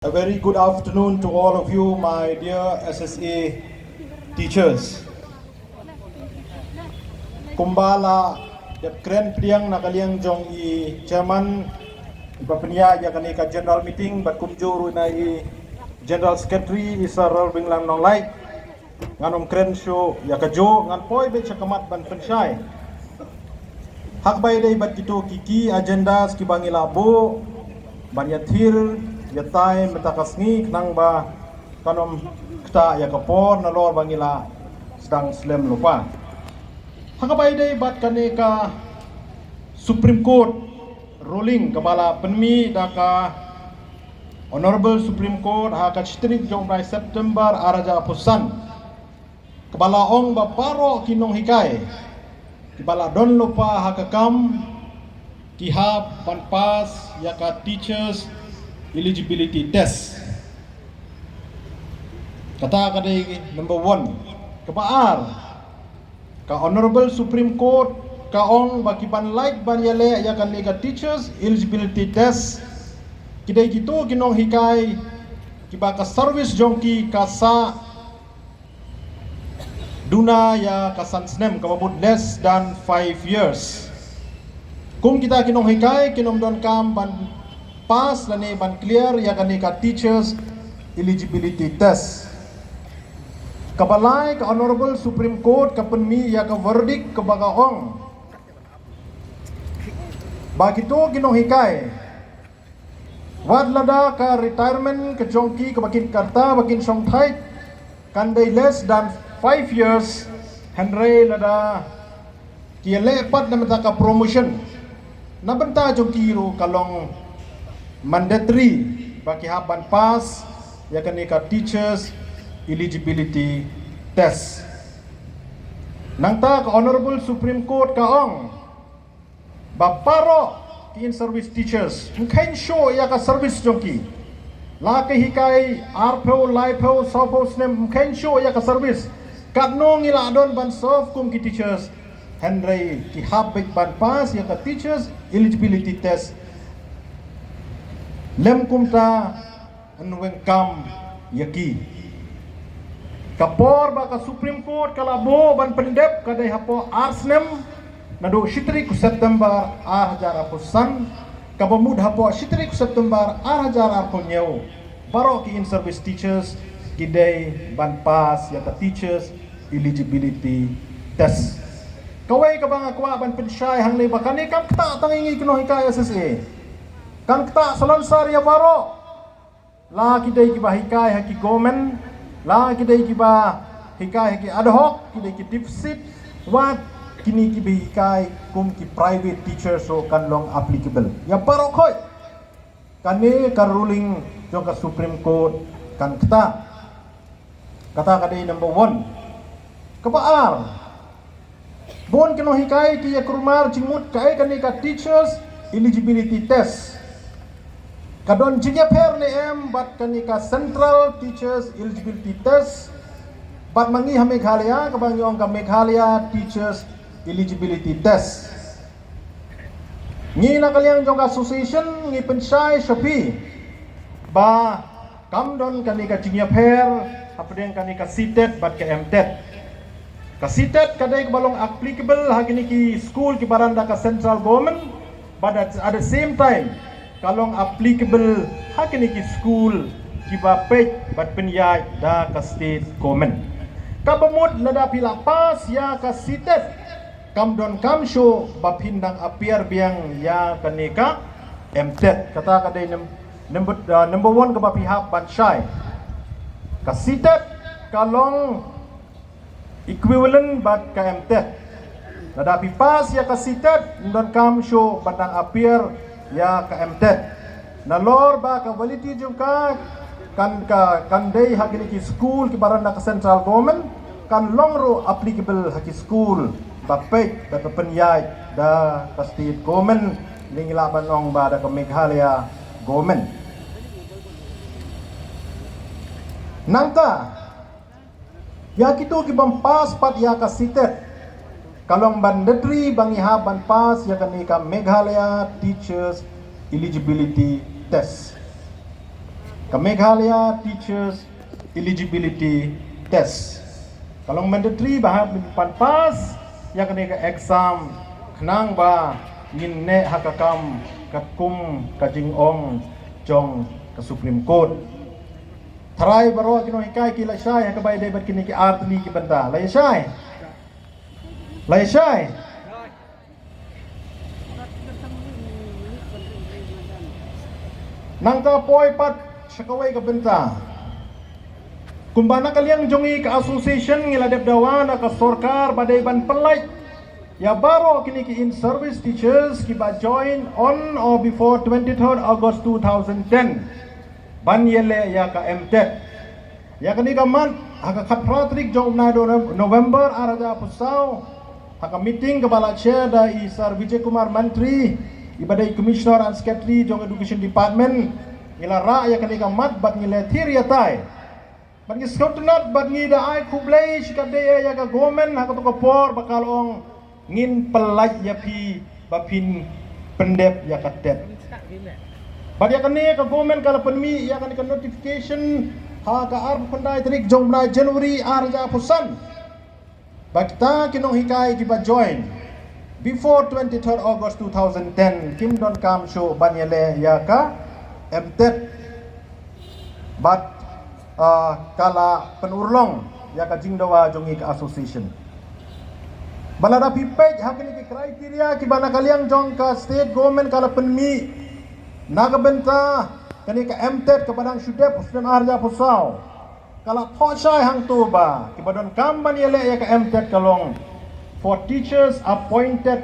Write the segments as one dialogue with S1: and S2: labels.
S1: A very good afternoon to all of you, my dear SSA teachers. Kumbala, dep kren priang nakaliang jong i chairman ipapanya ya kanika general meeting bat kumjuru na i general secretary isa rolbing lang nong light nganom kren show ya kajo ngan poi bet chakamat ban pensyai. Hakbay day bat kito kiki agenda skibangi labo banyathir yatai metakasni nang ba kanom kta ya kapor na lor bangila sedang slem lupa. Hakabay day bat kaneka Supreme Court ruling kabala penmi daka Honorable Supreme Court haka chitrik jong bai September araja pusan kabala ong ba paro kinong hikai kabala don lupa haka kam kihap panpas yaka teachers eligibility test. Kata kadai number 1 kebaar ka Honorable Supreme Court kaong bakiban like ban yale ya kan liga teachers eligibility test kidai gitu kinong hikai kiba ka service jongki kasa duna ya kasan snem kamabut less than 5 years. Kung kita kinong hikai kinom don kam ban pass lani ban clear ya kanika teachers eligibility test. Kabalai ka Honorable Supreme Court kapenmi ya ka verdict ka bagaong. Bagito kinong hikai. Wad lada ka retirement ka jongki ka bakin karta bakin songthai kandai less than 5 years Henry lada kiale pat na mata ka promotion. Nabenta jongki ro kalong mandatory bagi haban pass ya kanika teachers eligibility test. Nangta ka Honorable Supreme Court kaong baparo in service teachers mungkin show ya ka service jongki laki hikai arpo laipo sopo snem mungkin show ya ka service katnong ila don ban sof kum ki teachers Henry ki habik ban pass ya ka teachers eligibility test lem kumta anweng kam yaki kapor baka Supreme Court kalabo ban pendep kadai hapo arsnem nado shitri ku September ar pusan kabamud hapo shitri ku September ar nyeu baro ki in service teachers kidai ban pass ya ka teachers eligibility test kawai kabang akwa ban pensyai hang le bakani kam ta tangingi kino hikai SSA kan kita selansar ya baro la kidai kiba hikai haki gomen la kidai kiba hikai haki ad hoc kidai ki deficit wat kini kiba hikai kum ki private teacher so kan long applicable ya baro khoi kani ka ruling jong ka Supreme Court kan kita kata kadai number 1 kebaar bon kino hikai ki ya kurmar jingmut kai kani ka teachers eligibility test kadon jingya per ne em bat kanika central teachers eligibility test bat mangi ha Meghalaya kabang yong ka Meghalaya teachers eligibility test ngi nakaliang jong association ngi pensyai Shopee ba kamdon kanika jingya per apdeng kanika CTET bat ka MTET ka CTET kadai balong applicable hagini ki school ki baranda ka central government but at the same time kalong applicable hakini ki school kiba pej bat penyai da ka state government kabamud lada pila pas ya ka sitet kamdon kamsho bapindang apiar biang ya kanika MTET kata kadai number 1 ka bapihap bansyai ka sitet kalong equivalent bat ka MTET lada pipas ya ka sitet ndon kamsho batang apiar ya ka MTET nalor ba ka validity jung ka kandai hakini ki school ki baranda ka central government kan longro applicable haki school bapek da penyai da ka state government lingilaban ong ba da ka Meghalaya government nangka ya kito ki bampas pat ya ka sitet kalong mandatory bangiha ban pass ya kanika Meghalaya teachers eligibility test Meghalaya Teachers Eligibility Test. Kalau mandatory bahap pan pas ya kena ke exam kenang ba ngin ne hakakam katkum kajing ong jong ke Supreme Court. Try baro kino hikai ki laisai hakabai dai bat kini ki artli ki banta. Laisai. Nangka poi pat sakawai ka benta. Kumbana kaliang jongi ka association ngiladep dawana ka sorkar badai ban pelai. Ya baro kini ki in service teachers ki ba join on or before 23rd August 2010. Ban yele ya ka MTET. Ya kini ka man haka katratrik jong na November araja pusau haka meeting kepala chair da Sir Vijay Kumar Mantri ibadai commissioner and secretary jong education department ngila ra ya kini ka mat bat ngile thiria tai bat ngi skotnat bat ngi da ai kublai shikade ya ka government haka to por bakal ong ngin pelaj ya pi bapin pendep ya ka tet bat ya kini ka government kala penmi ya kini ka notification ha ka arp pandai tarik jong na January arja pusan bakta kinong hikai ki ba join before 23rd August 2010 kim don kam show banyele ya ka MTET but kala penurlong ya ka jingdawa jongi ka association balada pipej hakini ki kriteria ki bana kaliang jong ka state government kala penmi nagabenta kani ka MTET kepadang syudep usden arja pusau kala thosai hang tu ba ki badon kamban yele ya ka MTET kalong for teachers appointed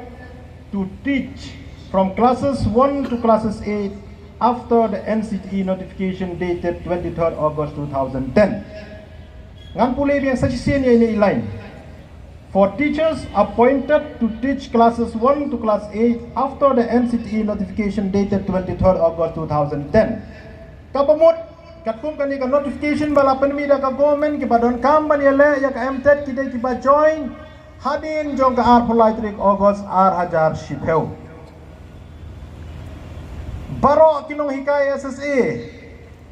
S1: to teach from classes 1 to classes 8 after the NCTE notification dated 23rd August 2010. Ngan pulih yang sajisian ya ini lain. For teachers appointed to teach classes 1 to class 8 after the NCTE notification dated 23rd August 2010. Kapamut katkum kani ka notification bala penmi da ka government ki badon kamban yele ya ka MTET kidai ki ba join hadin jong ka ar pulai trik August ar hajar shipeu. Baro kinong hikai SSA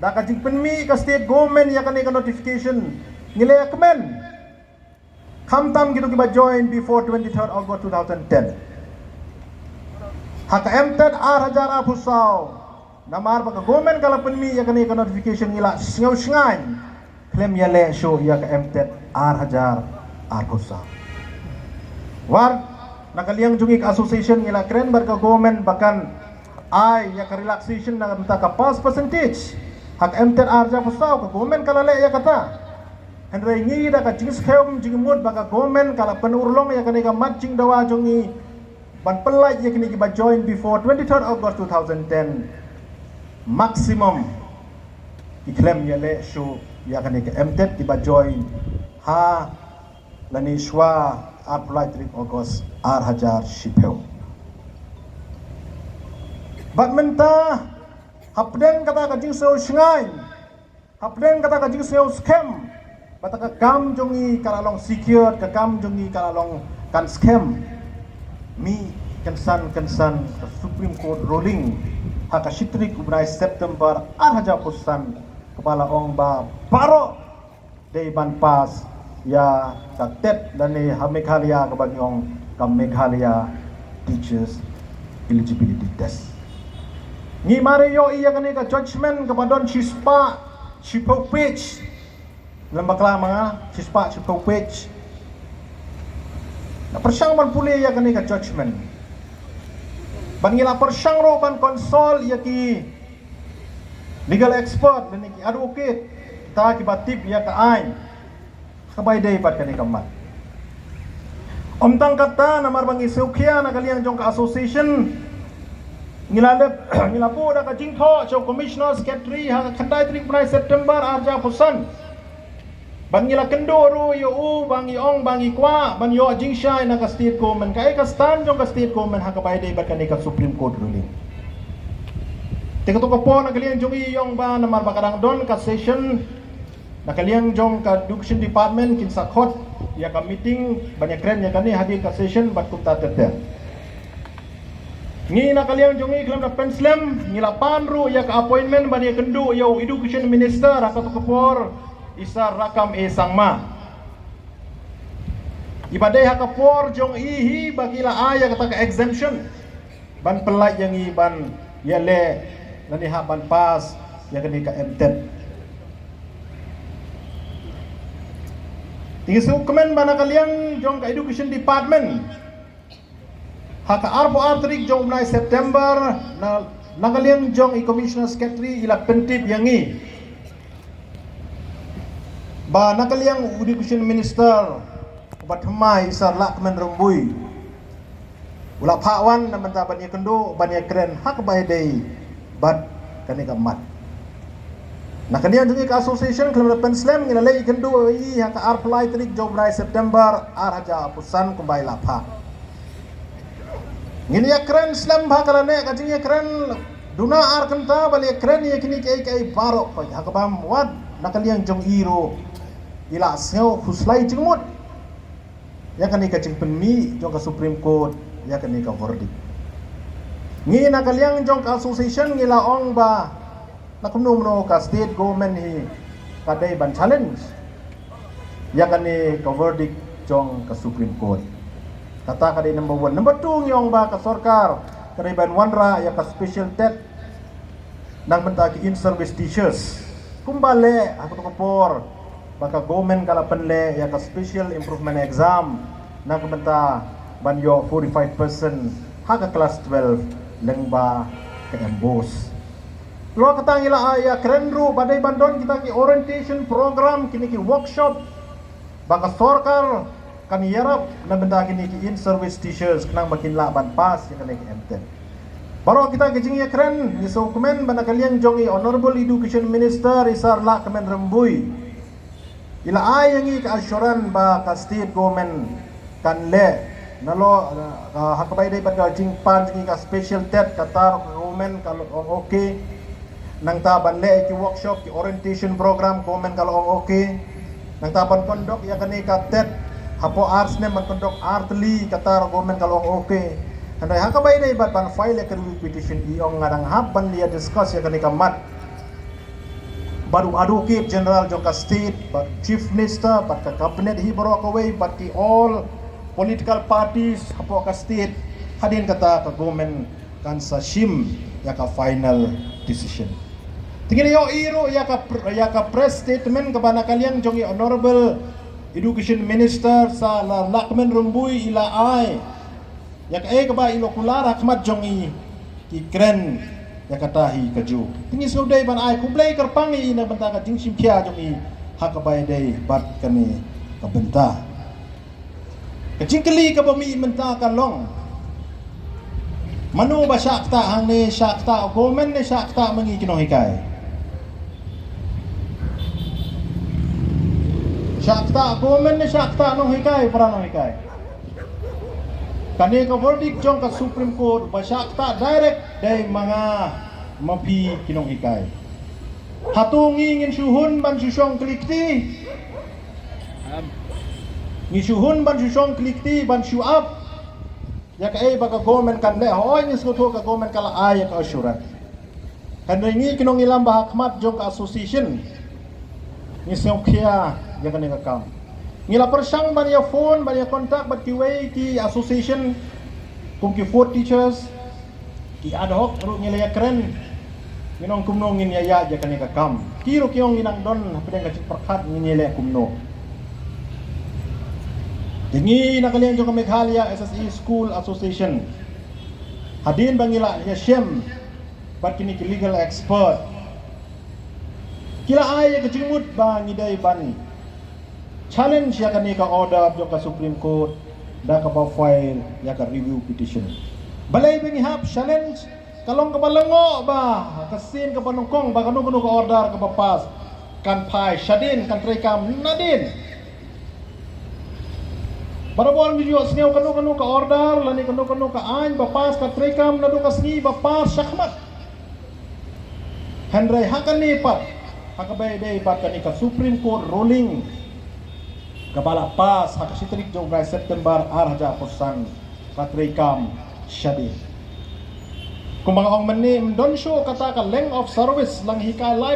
S1: da ka jing penmi ka state government ya kani ka notification ngile kemen kamtam gitu ki ba join before 23rd August 2010. Haka MTET ar hajar ar pusau namar baka government kala penmi ya kani ka notification ngila singau singan claim yale show ya ka MTET ar hajar ar pusau war nakaliang jungi ka association ngila kren bar ka government bakan ay ya ka relaxation na benta ka pass percentage hak MTET ar hajar pusau ka government kala le ya kata Henry ngi da ka jingis kheum jingmut baka government kala penurlong ya kani ka matching dawa jungi ban pelai ya kini ki ba join before 23rd August 2010 maximum iklaim yale show ya kani ke MTET tiba join ha lani shwa apply 3 August ar hajar shipeu badmenta hapden kata ka jing so shngai hapden kata ka jing so scam bata ka kam jongi kalalong secure ka kam jongi kalalong kan scam mi kensan ka Supreme Court ruling haka shitrik ubrai September arhaja pusan kepala ong ba baro day ban pas ya ka tet dan ni Meghalaya ka bagyong ka Meghalaya Teachers Eligibility Test ni Mario iya kani ka judgment kepadon chispa chipo page lembakla mga chispa chipo page na persyang man puli iya kani ka judgment Bangila persyang ro ban konsol ya ki legal expert dan ki advocate ta ki batip ya ka ai kabay day pat kani kamat omtang kata namar bangi seukia na kaliang jong ka association ngilalep ngilapo da ka jingtho so commissioner secretary ha khandai trik prai September arja pusan bangila kendoro yo u bangi ong bangi kwa ban yo jingshai na ka state government kai ka stand jong ka state government ha ka bai dei bat kani ka Supreme Court ruling teka to ko po na kaliang jong iyong ba na marbakarang don ka session na kaliang jong ka education department kin sakot ya ka meeting banyak kren ya kani hadir ka session bat kumta teter Ngi na kaliang jongi kelam na penslem ngila panru ya ka appointment bani kendu yo education minister akato kapor isa rakam e sangma. Ibadai hakapor jong ihi bagila aya kata ka exemption ban pelai yang iban ya le nani ha ban pas ya kani ka MTED. Tinggi sukumen bana kaliang jong ka education department haka arpo artrik jong unai September na nangaliang jong i-commissioner secretary ila pentip yangi ba nangaliang education minister bathmai isar lakmen rumbui ula pawan na manta banya kendo banya keren hak bay day bat kani kamat nakaliang jong association kelam penslam ngila lay kendo i haka arpo artrik jong unai September arhaja pusan kumbay lapha ngini ya keren slam bakalane kajing ya keren duna ar kanta bali keren ya kini kai barok pa hakabam wad nakaliang jong iro ila seo khuslai jengmut ya kani kajing penmi jong ka Supreme Court ya kani ka verdict ngi nakaliang jong ka association ngila ong ba nakumno no ka state government hi kadai ban challenge ya kani ka verdict jong ka Supreme Court kata kadai number 1 number 2 ngiyong ba ka sarkar kadai ban wanra ya ka special tet nang benta ki in service teachers kumbale ako to kapor baka government kala penle ya ka special improvement exam nang benta ban yo 45% haka class 12 lengba ka embos lo katang ila ya krenru badai bandon kita ki orientation program kini ki workshop baka sarkar kan yarap na benda kini ki in service teachers kenang makin laban pas ya kani MTED baro kita kejing ya keren ni so komen bana kalian jongi honorable education minister isar la kemen rembui ila ay yang ka assuran ba ka state government kan le nalo hakabay day bad jing pan jing ka special tet katar government kalau okay nang taban le ki workshop ki orientation program government kalau okay nang taban kondok ya kani ka tet hapo ars ne magkondok artli katar government kalau okay andai hakabay na ibat ban file ya review petition iong ngadang haban liya discuss ya kani kamat baru advocate general joka state but chief minister but ka cabinet hi baru away but ki all political parties hapo ka state hadin kata ka government kan sa shim ya ka final decision tingin yo iro ya ka press statement ka bana kaliang jongi honorable education minister sa lakmen rumbui ila ay yak ay kaba ilo kular hakmat jongi ki kren yakatahi kaju tingis uday ban ay kublay karpangi ina banta ka jing simpia jongi hakabay day bat kani kabenta kajingkali ka bami menta ka long manu ba syakta hang ni syakta gomen ni syakta mangi kinohikay syakta government ni syakta nong hikay para nong hikay kani ka verdict jong ka Supreme Court ba syakta direct day mga mapi kinong hikay hatungi ngin syuhun ban syusyong klikti ngi syuhun ban syusyong klikti ban syuap ya ka ay baka government kan le hoy ni skuto ka government kala ay ka assurat kan ngi kinong ilang ba hakmat jong ka association ni sengkia yang kena kakam ngila persang bania phone bania kontak bat kiway ki association kum ki 4 teachers ki ad hoc ru ngila ya keren nginong kumno ngin ya ja kena kakam kiro kiong inang don pedang kacik perkat ngile kumno dingi nakalian jong Meghalaya SSE School Association hadin bangila ya shem bat kini ki legal expert kila ay kecimut bang idai ban challenge ya kani ka order jo ka Supreme Court da ka ba file ya ka review petition balay bingi hap challenge kalong ka balango ba kasin ka panungkong ba kanu ka order ka pas kan pai shadin kan trekam nadin barabol video sneo kanu ka order lani kanu ka ain ba pas ka trekam nadu ka sngi ba pas syakmat Henry hakani pat hakabay day bat kani ka Supreme Court ruling kabala pas hakasitrik jong September arhaja posan katrekam syadi Kung mga ong mani, mdonsyo kata ka length of service lang hika life